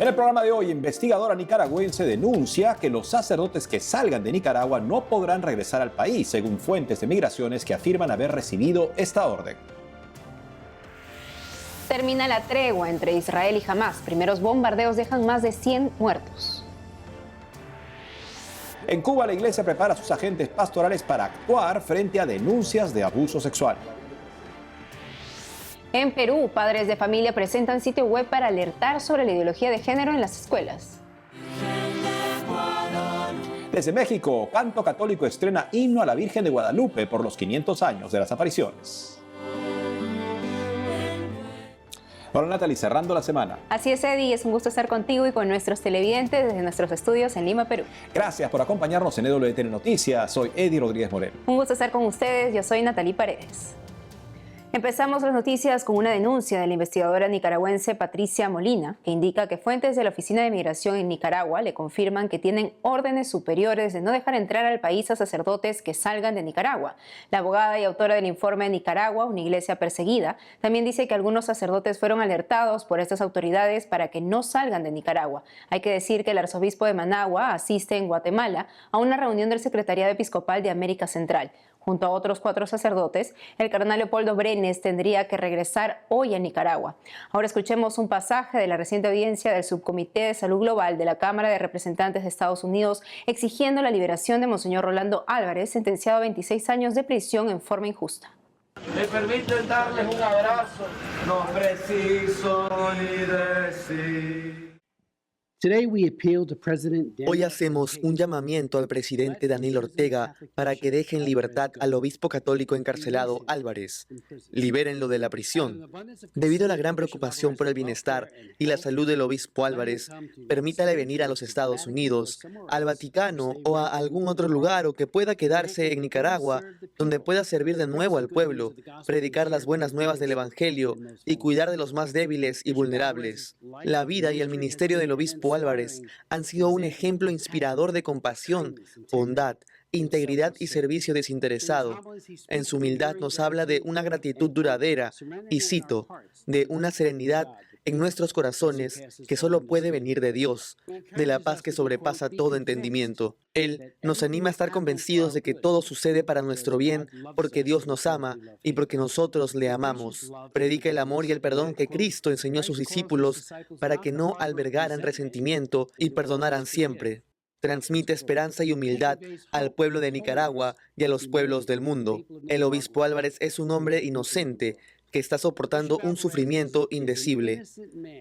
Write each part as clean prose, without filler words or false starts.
En el programa de hoy, investigadora nicaragüense denuncia que los sacerdotes que salgan de Nicaragua no podrán regresar al país, según fuentes de migraciones que afirman haber recibido esta orden. Termina la tregua entre Israel y Hamás. Primeros bombardeos dejan más de 100 muertos. En Cuba, la iglesia prepara a sus agentes pastorales para actuar frente a denuncias de abuso sexual. En Perú, padres de familia presentan sitio web para alertar sobre la ideología de género en las escuelas. Desde México, Canto Católico estrena himno a la Virgen de Guadalupe por los 500 años de las apariciones. Hola Natalie, cerrando la semana. Así es, Eddie, es un gusto estar contigo y con nuestros televidentes desde nuestros estudios en Lima, Perú. Gracias por acompañarnos en EWTN Noticias. Soy Eddie Rodríguez Moreno. Un gusto estar con ustedes, yo soy Natalie Paredes. Empezamos las noticias con una denuncia de la investigadora nicaragüense Patricia Molina, que indica que fuentes de la Oficina de Migración en Nicaragua le confirman que tienen órdenes superiores de no dejar entrar al país a sacerdotes que salgan de Nicaragua. La abogada y autora del informe Nicaragua, una iglesia perseguida, también dice que algunos sacerdotes fueron alertados por estas autoridades para que no salgan de Nicaragua. Hay que decir que el arzobispo de Managua asiste en Guatemala a una reunión del Secretariado Episcopal de América Central. Junto a otros 4 sacerdotes, el cardenal Leopoldo Brenes tendría que regresar hoy a Nicaragua. Ahora escuchemos un pasaje de la reciente audiencia del Subcomité de Salud Global de la Cámara de Representantes de Estados Unidos exigiendo la liberación de Monseñor Rolando Álvarez, sentenciado a 26 años de prisión en forma injusta. Me permiten darles un abrazo, no preciso ni decir. Hoy hacemos un llamamiento al presidente Daniel Ortega para que deje en libertad al obispo católico encarcelado Álvarez. Libérenlo de la prisión. Debido a la gran preocupación por el bienestar y la salud del obispo Álvarez, permítale venir a los Estados Unidos, al Vaticano o a algún otro lugar o que pueda quedarse en Nicaragua, donde pueda servir de nuevo al pueblo, predicar las buenas nuevas del Evangelio y cuidar de los más débiles y vulnerables. La vida y el ministerio del obispo Álvarez han sido un ejemplo inspirador de compasión, bondad, integridad y servicio desinteresado. En su humildad nos habla de una gratitud duradera y, cito, de una serenidad en nuestros corazones que solo puede venir de Dios, de la paz que sobrepasa todo entendimiento. Él nos anima a estar convencidos de que todo sucede para nuestro bien porque Dios nos ama y porque nosotros le amamos. Predica el amor y el perdón que Cristo enseñó a sus discípulos para que no albergaran resentimiento y perdonaran siempre. Transmite esperanza y humildad al pueblo de Nicaragua y a los pueblos del mundo. El obispo Álvarez es un hombre inocente que está soportando un sufrimiento indecible.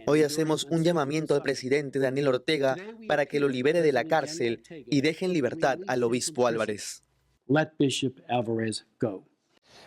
Hoy hacemos un llamamiento al presidente Daniel Ortega para que lo libere de la cárcel y deje en libertad al obispo Álvarez. Let Bishop Alvarez go.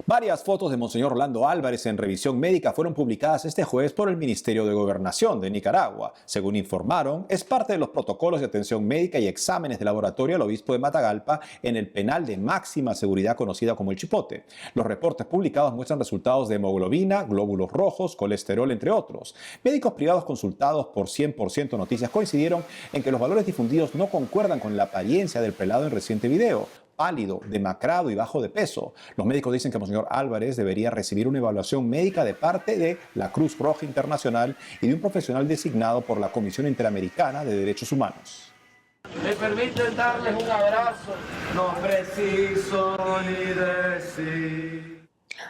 Varias fotos de Monseñor Rolando Álvarez en revisión médica fueron publicadas este jueves por el Ministerio de Gobernación de Nicaragua. Según informaron, es parte de los protocolos de atención médica y exámenes de laboratorio al obispo de Matagalpa en el penal de máxima seguridad conocida como el Chipote. Los reportes publicados muestran resultados de hemoglobina, glóbulos rojos, colesterol, entre otros. Médicos privados consultados por 100% Noticias coincidieron en que los valores difundidos no concuerdan con la apariencia del prelado en reciente video. Pálido, demacrado y bajo de peso. Los médicos dicen que Monseñor Álvarez debería recibir una evaluación médica de parte de la Cruz Roja Internacional y de un profesional designado por la Comisión Interamericana de Derechos Humanos. Me permiten darles un abrazo, no preciso ni decir.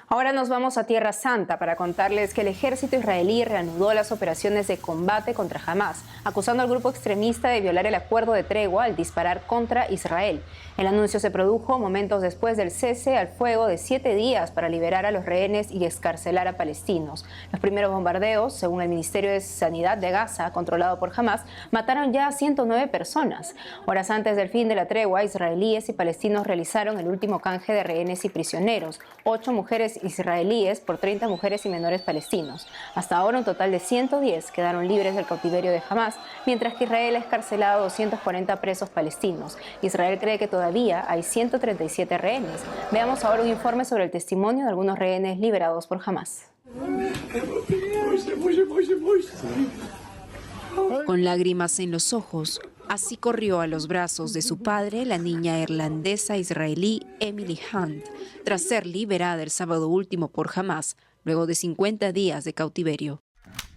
Ahora nos vamos a Tierra Santa para contarles que el ejército israelí reanudó las operaciones de combate contra Hamás, acusando al grupo extremista de violar el acuerdo de tregua al disparar contra Israel. El anuncio se produjo momentos después del cese al fuego de 7 días para liberar a los rehenes y excarcelar a palestinos. Los primeros bombardeos, según el Ministerio de Sanidad de Gaza, controlado por Hamás, mataron ya a 109 personas. Horas antes del fin de la tregua, israelíes y palestinos realizaron el último canje de rehenes y prisioneros, 8 mujeres israelíes por 30 mujeres y menores palestinos. Hasta ahora un total de 110 quedaron libres del cautiverio de Hamás, mientras que Israel ha escarcelado a 240 presos palestinos. Israel cree que todavía hay 137 rehenes. Veamos ahora un informe sobre el testimonio de algunos rehenes liberados por Hamás. Con lágrimas en los ojos, así corrió a los brazos de su padre la niña irlandesa israelí Emily Hunt, tras ser liberada el sábado último por Hamás, luego de 50 días de cautiverio.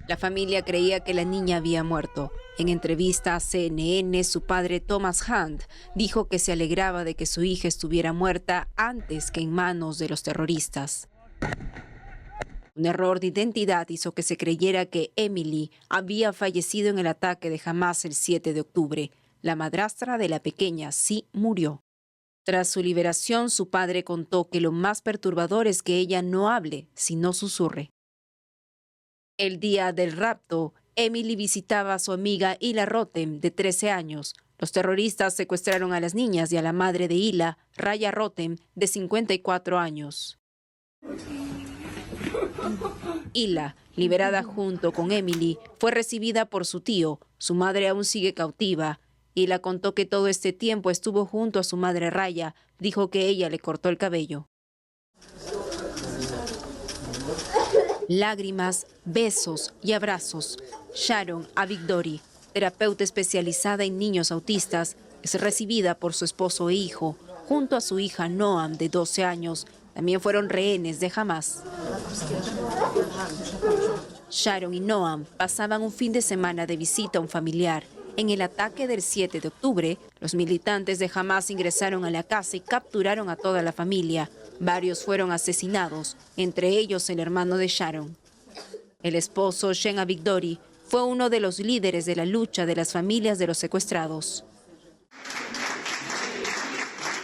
La familia creía que la niña había muerto En entrevista a CNN, su padre Thomas Hunt dijo que se alegraba de que su hija estuviera muerta antes que en manos de los terroristas. Un error de identidad hizo que se creyera que Emily había fallecido en el ataque de Hamás el 7 de octubre. La madrastra de la pequeña sí murió. Tras su liberación, su padre contó que lo más perturbador es que ella no hable, sino susurre. El día del rapto, Emily visitaba a su amiga Hila Rotem, de 13 años. Los terroristas secuestraron a las niñas y a la madre de Hila, Raya Rotem, de 54 años. Hila, liberada junto con Emily, fue recibida por su tío. Su madre aún sigue cautiva. Hila contó que todo este tiempo estuvo junto a su madre Raya. Dijo que ella le cortó el cabello. Lágrimas, besos y abrazos. Sharon Avigdori, terapeuta especializada en niños autistas, es recibida por su esposo e hijo, junto a su hija Noam, de 12 años. También fueron rehenes de Hamás. Sharon y Noam pasaban un fin de semana de visita a un familiar. En el ataque del 7 de octubre, los militantes de Hamás ingresaron a la casa y capturaron a toda la familia. Varios fueron asesinados, entre ellos el hermano de Sharon. El esposo, Shen Avigdori, fue uno de los líderes de la lucha de las familias de los secuestrados.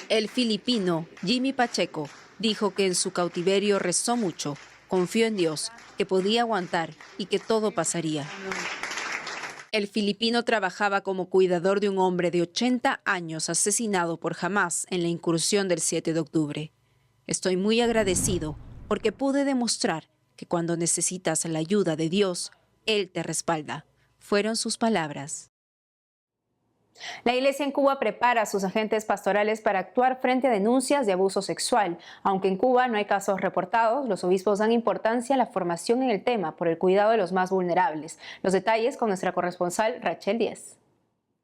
El filipino Jimmy Pacheco dijo que en su cautiverio rezó mucho, confió en Dios, que podía aguantar y que todo pasaría. El filipino trabajaba como cuidador de un hombre de 80 años asesinado por Hamás en la incursión del 7 de octubre. Estoy muy agradecido porque pude demostrar que cuando necesitas la ayuda de Dios, Él te respalda. Fueron sus palabras. La Iglesia en Cuba prepara a sus agentes pastorales para actuar frente a denuncias de abuso sexual. Aunque en Cuba no hay casos reportados, los obispos dan importancia a la formación en el tema por el cuidado de los más vulnerables. Los detalles con nuestra corresponsal Rachel Díez.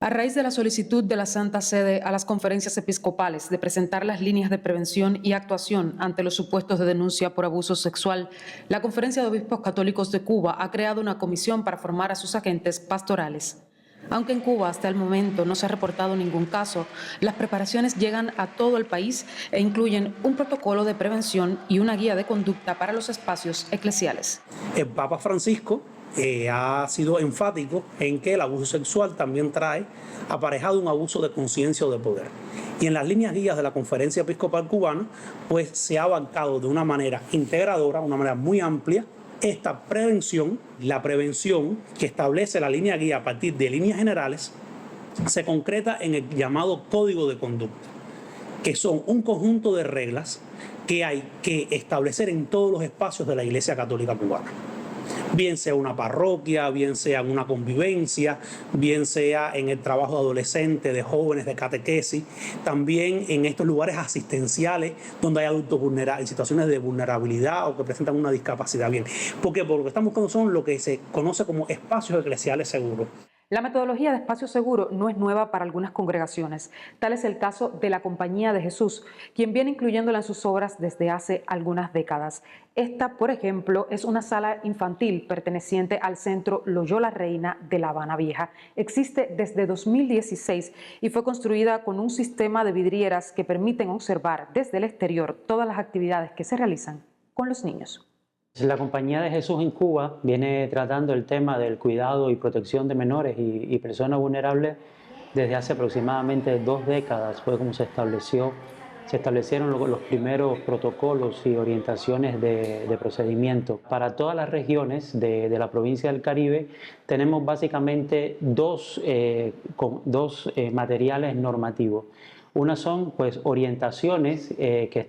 A raíz de la solicitud de la Santa Sede a las conferencias episcopales de presentar las líneas de prevención y actuación ante los supuestos de denuncia por abuso sexual, la Conferencia de Obispos Católicos de Cuba ha creado una comisión para formar a sus agentes pastorales. Aunque en Cuba hasta el momento no se ha reportado ningún caso, las preparaciones llegan a todo el país e incluyen un protocolo de prevención y una guía de conducta para los espacios eclesiales. El Papa Francisco ha sido enfático en que el abuso sexual también trae aparejado un abuso de conciencia o de poder. Y en las líneas guías de la Conferencia Episcopal Cubana, pues se ha abarcado de una manera integradora, una manera muy amplia, esta prevención. La prevención que establece la línea guía a partir de líneas generales se concreta en el llamado Código de Conducta, que son un conjunto de reglas que hay que establecer en todos los espacios de la Iglesia Católica Cubana. Bien sea una parroquia, bien sea una convivencia, bien sea en el trabajo de adolescentes, de jóvenes, de catequesis, también en estos lugares asistenciales donde hay adultos vulnerables, en situaciones de vulnerabilidad o que presentan una discapacidad. Bien, ¿por qué? Porque lo que estamos buscando son lo que se conoce como espacios eclesiales seguros. La metodología de espacio seguro no es nueva para algunas congregaciones. Tal es el caso de la Compañía de Jesús, quien viene incluyéndola en sus obras desde hace algunas décadas. Esta, por ejemplo, es una sala infantil perteneciente al Centro Loyola Reina de La Habana Vieja. Existe desde 2016 y fue construida con un sistema de vidrieras que permiten observar desde el exterior todas las actividades que se realizan con los niños. La Compañía de Jesús en Cuba viene tratando el tema del cuidado y protección de menores y personas vulnerables desde hace aproximadamente 2 décadas. Fue como se establecieron los primeros protocolos y orientaciones de procedimiento. Para todas las regiones de la provincia del Caribe tenemos básicamente dos materiales normativos. Una son pues orientaciones que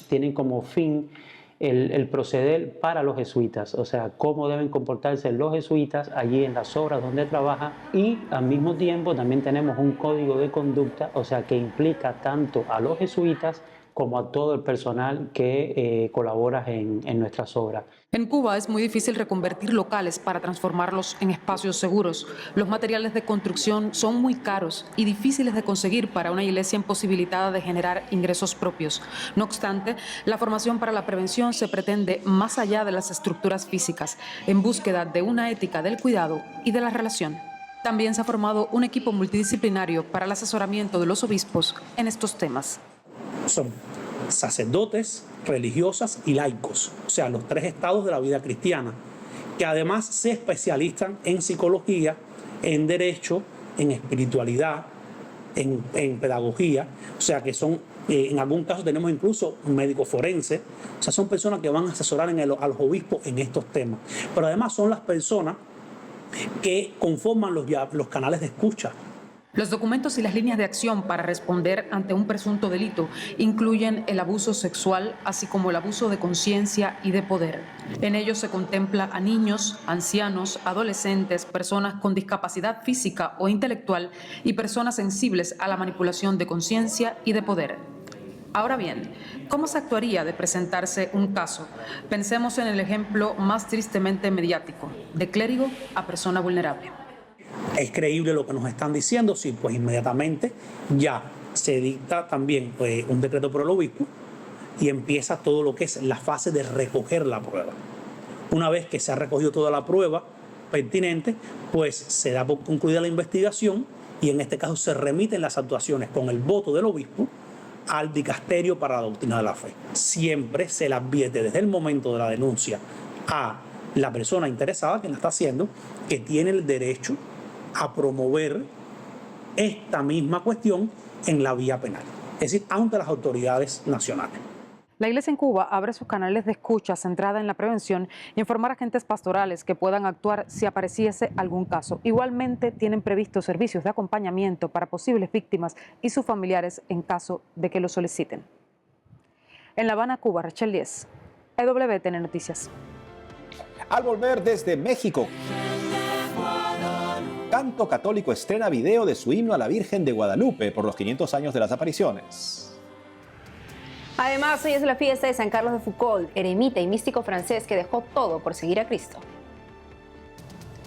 tienen como fin el proceder para los jesuitas, o sea, cómo deben comportarse los jesuitas allí en las obras donde trabajan, y al mismo tiempo también tenemos un código de conducta, o sea, que implica tanto a los jesuitas como a todo el personal que colabora en nuestras obras. En Cuba es muy difícil reconvertir locales para transformarlos en espacios seguros. Los materiales de construcción son muy caros y difíciles de conseguir para una iglesia imposibilitada de generar ingresos propios. No obstante, la formación para la prevención se pretende más allá de las estructuras físicas, en búsqueda de una ética del cuidado y de la relación. También se ha formado un equipo multidisciplinario para el asesoramiento de los obispos en estos temas. Son sacerdotes, religiosas y laicos, o sea, los tres estados de la vida cristiana, que además se especializan en psicología, en derecho, en espiritualidad, en pedagogía, o sea, que son, en algún caso tenemos incluso un médico forense, o sea, son personas que van a asesorar a los obispos en estos temas, pero además son las personas que conforman los canales de escucha. Los documentos y las líneas de acción para responder ante un presunto delito incluyen el abuso sexual, así como el abuso de conciencia y de poder. En ellos se contempla a niños, ancianos, adolescentes, personas con discapacidad física o intelectual y personas sensibles a la manipulación de conciencia y de poder. Ahora bien, ¿cómo se actuaría de presentarse un caso? Pensemos en el ejemplo más tristemente mediático, de clérigo a persona vulnerable. ¿Es creíble lo que nos están diciendo? Sí, pues inmediatamente ya se dicta también un decreto por el obispo y empieza todo lo que es la fase de recoger la prueba. Una vez que se ha recogido toda la prueba pertinente, pues se da por concluida la investigación y en este caso se remiten las actuaciones con el voto del obispo al dicasterio para la doctrina de la fe. Siempre se le advierte desde el momento de la denuncia a la persona interesada, quien la está haciendo, que tiene el derecho a promover esta misma cuestión en la vía penal, es decir, ante las autoridades nacionales. La Iglesia en Cuba abre sus canales de escucha centrada en la prevención y informar a agentes pastorales que puedan actuar si apareciese algún caso. Igualmente tienen previstos servicios de acompañamiento para posibles víctimas y sus familiares en caso de que lo soliciten. En La Habana, Cuba, Rachel Díez, EWTN Noticias. Al volver desde México, Canto Católico estrena video de su himno a la Virgen de Guadalupe por los 500 años de las apariciones. Además, hoy es la fiesta de San Carlos de Foucauld, eremita y místico francés que dejó todo por seguir a Cristo.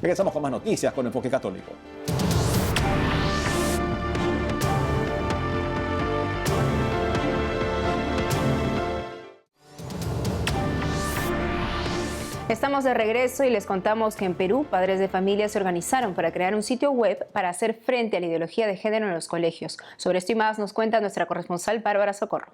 Regresamos con más noticias con Enfoque Católico. Estamos de regreso y les contamos que en Perú, padres de familia se organizaron para crear un sitio web para hacer frente a la ideología de género en los colegios. Sobre esto y más nos cuenta nuestra corresponsal Bárbara Socorro.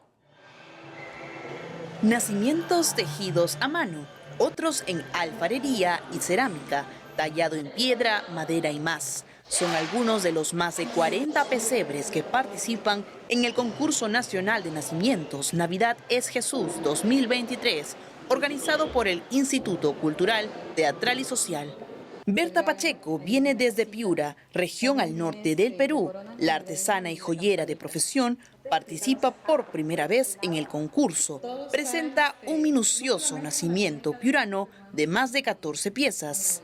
Nacimientos tejidos a mano, otros en alfarería y cerámica, tallado en piedra, madera y más. Son algunos de los más de 40 pesebres que participan en el concurso nacional de nacimientos Navidad es Jesús 2023, organizado por el Instituto Cultural, Teatral y Social. Berta Pacheco viene desde Piura, región al norte del Perú. La artesana y joyera de profesión participa por primera vez en el concurso. Presenta un minucioso nacimiento piurano de más de 14 piezas.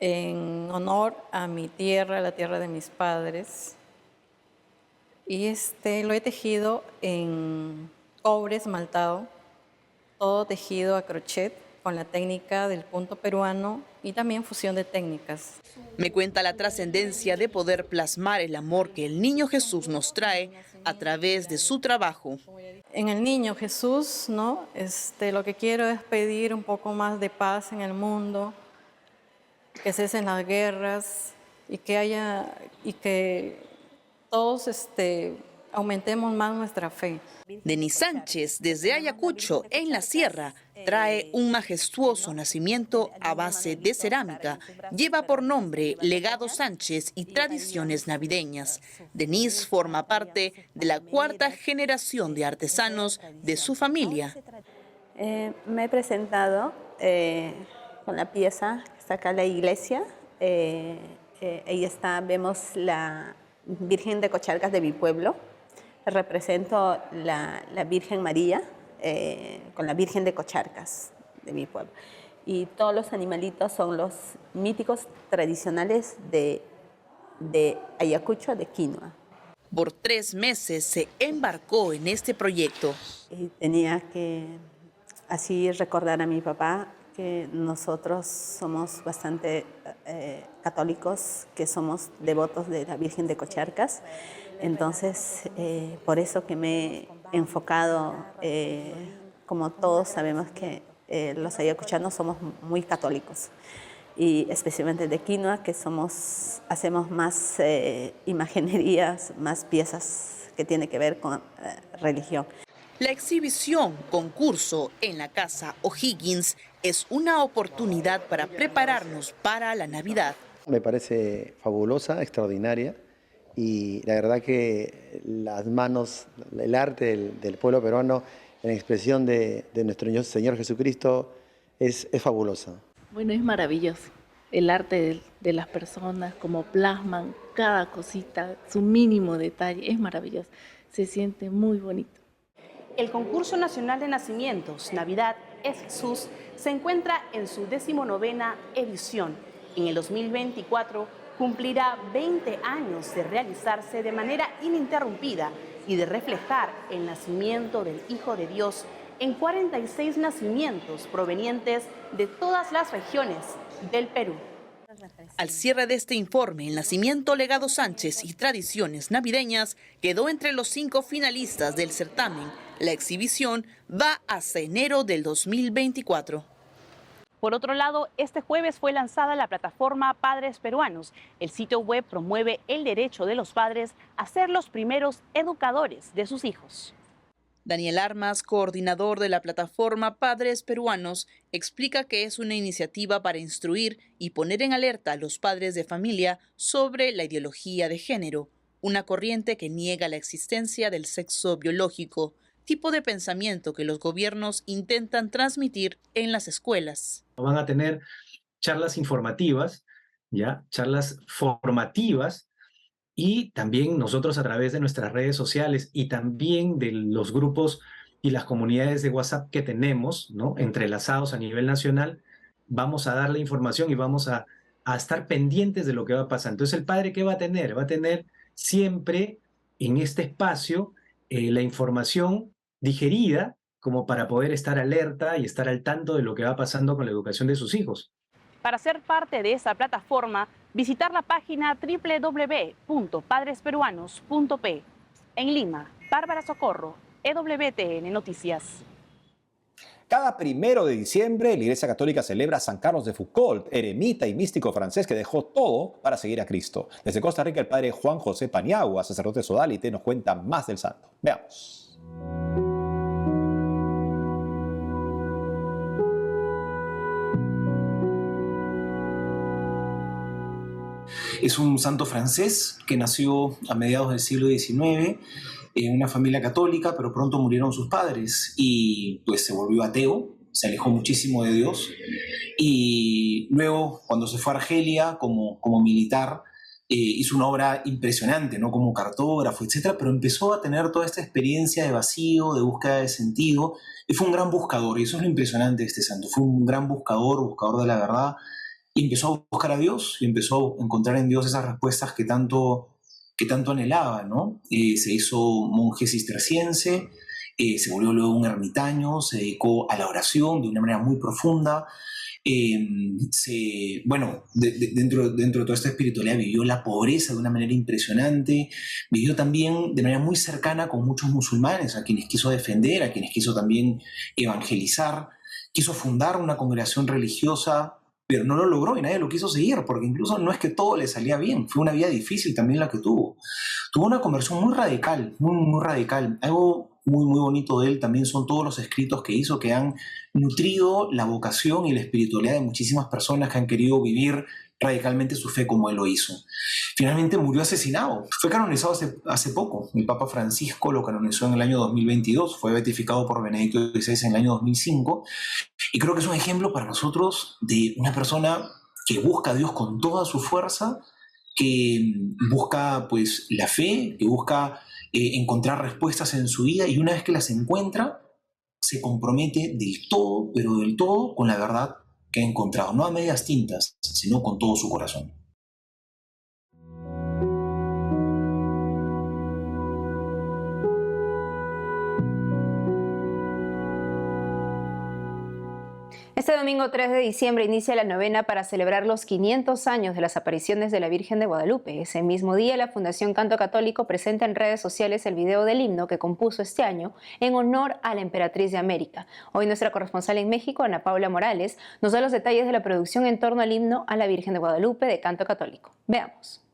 En honor a mi tierra, la tierra de mis padres. Y lo he tejido en cobre esmaltado, todo tejido a crochet con la técnica del punto peruano y también fusión de técnicas. Me cuenta la trascendencia de poder plasmar el amor que el niño Jesús nos trae a través de su trabajo. En el niño Jesús, ¿no? Lo que quiero es pedir un poco más de paz en el mundo, que cesen las guerras y que todos aumentemos más nuestra fe. Denis Sánchez, desde Ayacucho, en la sierra, trae un majestuoso nacimiento a base de cerámica. Lleva por nombre Legado Sánchez y Tradiciones Navideñas. Denis forma parte de la 4ª generación de artesanos de su familia. Me he presentado con la pieza, está acá la iglesia. Ahí está, vemos la Virgen de Cocharcas de mi pueblo. Represento la Virgen María con la Virgen de Cocharcas de mi pueblo. Y todos los animalitos son los míticos tradicionales de Ayacucho, de Quinoa. Por 3 meses se embarcó en este proyecto. Y tenía que así recordar a mi papá que nosotros somos bastante católicos, que somos devotos de la Virgen de Cocharcas. Entonces, por eso que me he enfocado, como todos sabemos que los ayacuchanos somos muy católicos. y especialmente de quinoa, que hacemos más imaginerías, más piezas que tienen que ver con religión. La exhibición concurso en la Casa O'Higgins es una oportunidad para prepararnos para la Navidad. Me parece fabulosa, extraordinaria, y la verdad que las manos, el arte del pueblo peruano en expresión de nuestro Señor Jesucristo es fabulosa. Bueno, es maravilloso. El arte de las personas, como plasman cada cosita, su mínimo detalle, es maravilloso. Se siente muy bonito. El Concurso Nacional de Nacimientos, Navidad es Jesús, se encuentra en su 19ª edición. En el 2024 cumplirá 20 años de realizarse de manera ininterrumpida y de reflejar el nacimiento del Hijo de Dios en 46 nacimientos provenientes de todas las regiones del Perú. Al cierre de este informe, el nacimiento Legado Sánchez y tradiciones navideñas quedó entre los 5 finalistas del certamen. La exhibición va hasta enero del 2024. Por otro lado, este jueves fue lanzada la plataforma Padres Peruanos. El sitio web promueve el derecho de los padres a ser los primeros educadores de sus hijos. Daniel Armas, coordinador de la plataforma Padres Peruanos, explica que es una iniciativa para instruir y poner en alerta a los padres de familia sobre la ideología de género, una corriente que niega la existencia del sexo biológico, tipo de pensamiento que los gobiernos intentan transmitir en las escuelas. Van a tener charlas informativas, ¿ya? Charlas formativas, y también nosotros a través de nuestras redes sociales y también de los grupos y las comunidades de WhatsApp que tenemos, ¿no?, entrelazados a nivel nacional, vamos a dar la información y vamos a estar pendientes de lo que va a pasar. Entonces, ¿el padre qué va a tener? Va a tener siempre en este espacio la información digerida como para poder estar alerta y estar al tanto de lo que va pasando con la educación de sus hijos. Para ser parte de esa plataforma, visitar la página www.padresperuanos.p. En Lima, Bárbara Socorro, EWTN Noticias. Cada 1 de diciembre, la Iglesia Católica celebra a San Carlos de Foucault, eremita y místico francés que dejó todo para seguir a Cristo. Desde Costa Rica, el padre Juan José Paniagua, sacerdote sodalite, nos cuenta más del santo. Veamos. Es un santo francés que nació a mediados del siglo XIX en una familia católica, pero pronto murieron sus padres y pues se volvió ateo, se alejó muchísimo de Dios, y luego cuando se fue a Argelia como militar hizo una obra impresionante, ¿no?, como cartógrafo, etcétera, pero empezó a tener toda esta experiencia de vacío, de búsqueda de sentido, y fue un gran buscador, y eso es lo impresionante de este santo. Fue un gran buscador de la verdad, y empezó a buscar a Dios, y empezó a encontrar en Dios esas respuestas que tanto anhelaba, ¿no? Se hizo monje cisterciense, se volvió luego un ermitaño, se dedicó a la oración de una manera muy profunda. Dentro de toda esta espiritualidad vivió la pobreza de una manera impresionante, vivió también de manera muy cercana con muchos musulmanes, a quienes quiso defender, a quienes quiso también evangelizar, quiso fundar una congregación religiosa, pero no lo logró y nadie lo quiso seguir, porque incluso no es que todo le salía bien, fue una vida difícil también la que tuvo. Tuvo una conversión muy radical, muy radical. Algo muy bonito de él también son todos los escritos que hizo, que han nutrido la vocación y la espiritualidad de muchísimas personas que han querido vivir radicalmente su fe como él lo hizo. Finalmente murió asesinado. Fue canonizado hace poco. El Papa Francisco lo canonizó en el año 2022. Fue beatificado por Benedicto XVI en el año 2005. Y creo que es un ejemplo para nosotros de una persona que busca a Dios con toda su fuerza, que busca pues la fe, que busca encontrar respuestas en su vida, y una vez que las encuentra, se compromete del todo, pero del todo, con la verdad que ha encontrado, no a medias tintas, sino con todo su corazón. Este domingo 3 de diciembre inicia la novena para celebrar los 500 años de las apariciones de la Virgen de Guadalupe. Ese mismo día, la Fundación Canto Católico presenta en redes sociales el video del himno que compuso este año en honor a la Emperatriz de América. Hoy nuestra corresponsal en México, Ana Paula Morales, nos da los detalles de la producción en torno al himno a la Virgen de Guadalupe de Canto Católico. Veamos.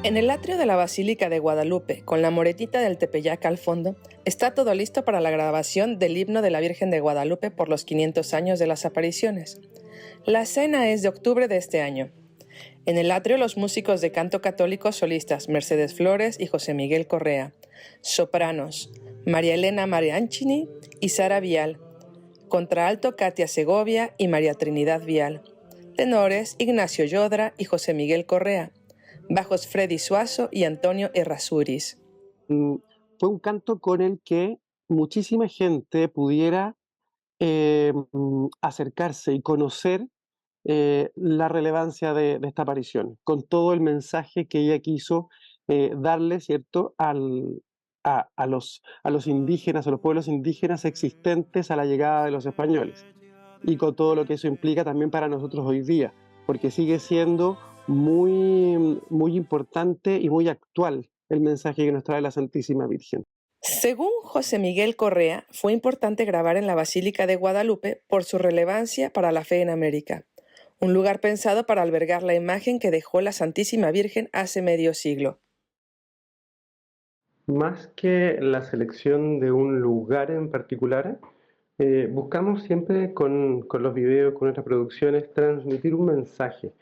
En el atrio de la Basílica de Guadalupe, con la moretita del Tepeyac al fondo, está todo listo para la grabación del himno de la Virgen de Guadalupe por los 500 años de las apariciones. La cena es de octubre de este año. En el atrio, los músicos de canto católico solistas Mercedes Flores y José Miguel Correa, sopranos María Elena Marianchini y Sara Vial, contraalto Katia Segovia y María Trinidad Vial, tenores Ignacio Yodra y José Miguel Correa, bajos Freddy Suazo y Antonio Errázuriz. Fue un canto con el que muchísima gente pudiera acercarse y conocer la relevancia de esta aparición, con todo el mensaje que ella quiso darle, ¿cierto?, a los indígenas, a los pueblos indígenas existentes a la llegada de los españoles, y con todo lo que eso implica también para nosotros hoy día, porque sigue siendo muy importante y muy actual el mensaje que nos trae la Santísima Virgen. Según José Miguel Correa, fue importante grabar en la Basílica de Guadalupe por su relevancia para la fe en América, un lugar pensado para albergar la imagen que dejó la Santísima Virgen hace medio siglo. Más que la selección de un lugar en particular, buscamos siempre con los videos, con nuestras producciones, transmitir un mensaje.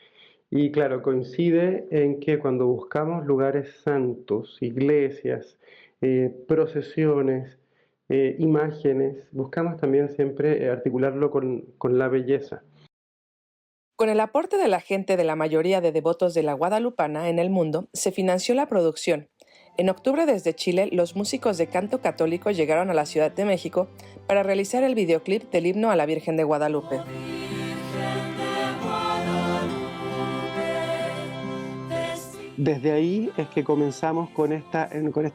Y claro, coincide en que cuando buscamos lugares santos, iglesias, procesiones, imágenes, buscamos también siempre articularlo con la belleza. Con el aporte de la gente de la mayoría de devotos de la Guadalupana en el mundo, se financió la producción. En octubre desde Chile, los músicos de canto católico llegaron a la Ciudad de México para realizar el videoclip del himno a la Virgen de Guadalupe. Desde ahí es que comenzamos con esta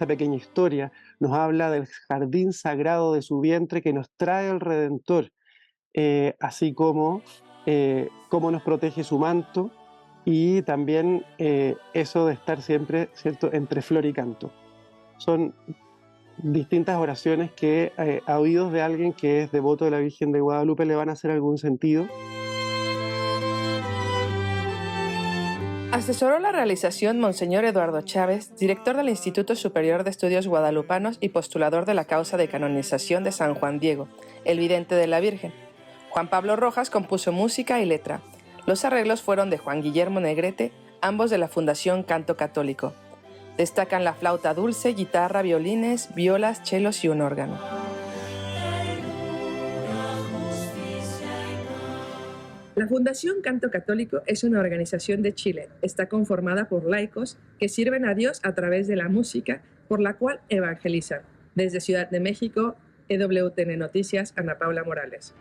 pequeña historia. Nos habla del jardín sagrado de su vientre que nos trae el Redentor, así como cómo nos protege su manto y también eso de estar siempre, ¿cierto?, entre flor y canto. Son distintas oraciones que a oídos de alguien que es devoto de la Virgen de Guadalupe le van a hacer algún sentido. Asesoró la realización Monseñor Eduardo Chávez, director del Instituto Superior de Estudios Guadalupanos y postulador de la causa de canonización de San Juan Diego, el vidente de la Virgen. Juan Pablo Rojas compuso música y letra. Los arreglos fueron de Juan Guillermo Negrete, ambos de la Fundación Canto Católico. Destacan la flauta dulce, guitarra, violines, violas, chelos y un órgano. La Fundación Canto Católico es una organización de Chile. Está conformada por laicos que sirven a Dios a través de la música, por la cual evangelizan. Desde Ciudad de México, EWTN Noticias, Ana Paula Morales.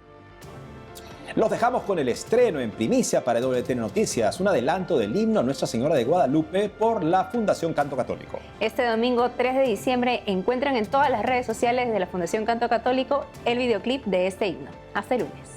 Los dejamos con el estreno en primicia para EWTN Noticias, un adelanto del himno a Nuestra Señora de Guadalupe por la Fundación Canto Católico. Este domingo 3 de diciembre encuentran en todas las redes sociales de la Fundación Canto Católico el videoclip de este himno. Hasta el lunes.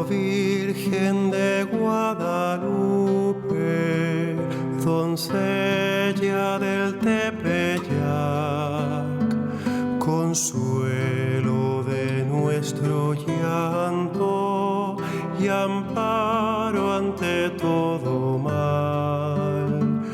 Virgen de Guadalupe, doncella del Tepeyac, consuelo de nuestro llanto y amparo ante todo mal.